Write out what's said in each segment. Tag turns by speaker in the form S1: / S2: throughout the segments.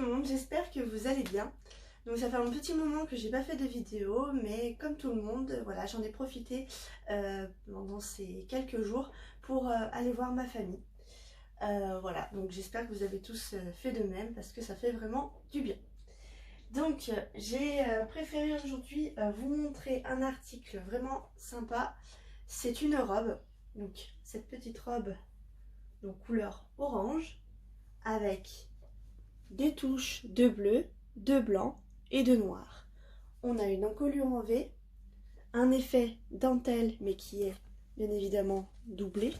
S1: monde, j'espère que vous allez bien. Donc ça fait un petit moment que j'ai pas fait de vidéo, mais comme tout le monde, voilà, j'en ai profité pendant ces quelques jours pour aller voir ma famille. Voilà, donc j'espère que vous avez tous fait de même parce que ça fait vraiment du bien. Donc j'ai préféré aujourd'hui vous montrer un article vraiment sympa. C'est une robe, donc cette petite robe donc couleur orange avec des touches de bleu, de blanc et de noir. On a une encolure en V, un effet dentelle mais qui est bien évidemment doublé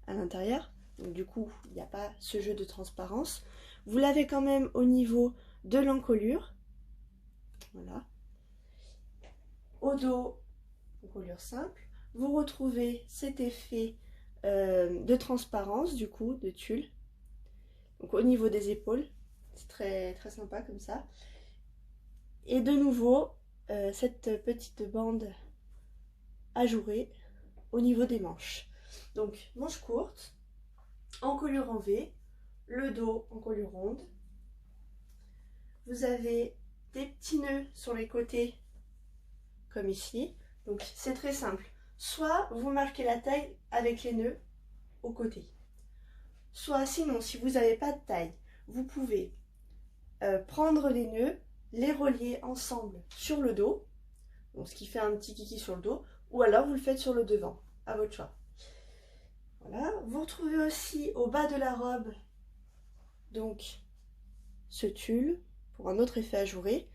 S1: à l'intérieur. Donc du coup, il n'y a pas ce jeu de transparence. Vous l'avez quand même au niveau de l'encolure. Voilà. Au dos, encolure simple. Vous retrouvez cet effet de transparence, du coup, de tulle. Donc au niveau des épaules, c'est très, très sympa comme ça. Et de nouveau, cette petite bande ajourée au niveau des manches. Donc manches courtes, encolure en V, le dos encolure ronde. Vous avez des petits nœuds sur les côtés, comme ici. Donc c'est très simple. Soit vous marquez la taille avec les nœuds aux côtés. Soit sinon, si vous n'avez pas de taille, vous pouvez prendre les nœuds, les relier ensemble sur le dos, donc ce qui fait un petit kiki sur le dos, ou alors vous le faites sur le devant, à votre choix. Voilà, vous retrouvez aussi au bas de la robe, donc ce tulle, pour un autre effet ajouré.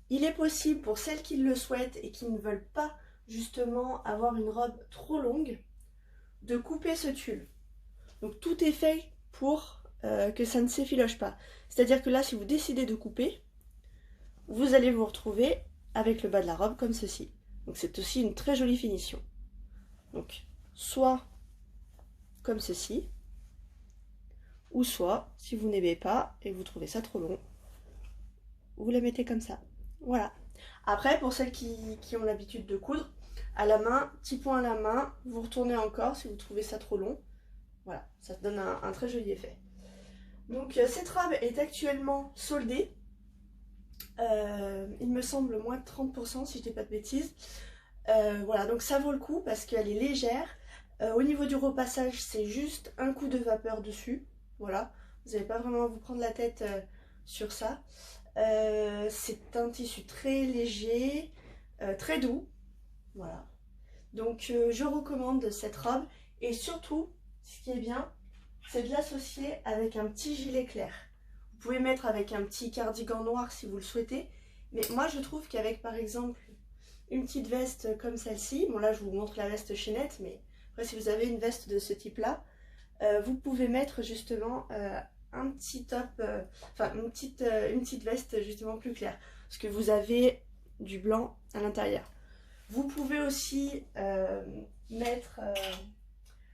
S1: Il est possible pour celles qui le souhaitent et qui ne veulent pas justement avoir une robe trop longue, de couper ce tulle. Donc tout est fait pour que ça ne s'effiloche pas. C'est-à-dire que là, si vous décidez de couper, vous allez vous retrouver avec le bas de la robe comme ceci. Donc c'est aussi une très jolie finition. Donc soit comme ceci, ou soit, si vous n'aimez pas et que vous trouvez ça trop long, vous la mettez comme ça. Voilà. Après, pour celles qui ont l'habitude de coudre, à la main, petit point à la main, vous retournez encore si vous trouvez ça trop long. Voilà, ça donne un très joli effet. Donc cette robe est actuellement soldée. Il me semble moins de 30% si je dis pas de bêtises. Voilà, donc ça vaut le coup parce qu'elle est légère. Au niveau du repassage, c'est juste un coup de vapeur dessus. Voilà, vous n'allez pas vraiment à vous prendre la tête sur ça. C'est un tissu très léger, très doux. Voilà. Donc je recommande cette robe et surtout, ce qui est bien, c'est de l'associer avec un petit gilet clair. Vous pouvez mettre avec un petit cardigan noir si vous le souhaitez, mais moi je trouve qu'avec par exemple une petite veste comme celle-ci, bon là je vous montre la veste chaînette, mais après si vous avez une veste de ce type-là, vous pouvez mettre justement un petit top, enfin une petite veste justement plus claire, parce que vous avez du blanc à l'intérieur. Vous pouvez aussi mettre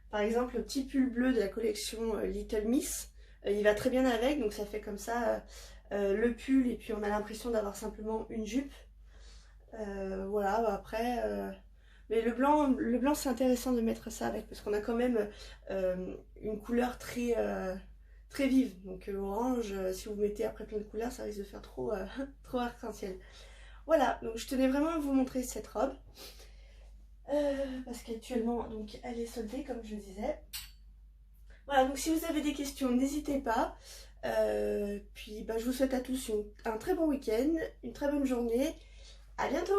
S1: par exemple le petit pull bleu de la collection Little Miss. Il va très bien avec, donc ça fait comme ça le pull et puis on a l'impression d'avoir simplement une jupe. Voilà, bah après... mais le blanc c'est intéressant de mettre ça avec parce qu'on a quand même une couleur très, très vive. Donc orange, si vous mettez après plein de couleurs, ça risque de faire trop, trop arc-en-ciel. Voilà, donc je tenais vraiment à vous montrer cette robe. Parce qu'actuellement, donc elle est soldée comme je le disais. Voilà, donc si vous avez des questions, n'hésitez pas. Puis bah, je vous souhaite à tous un très bon week-end, une très bonne journée. À bientôt!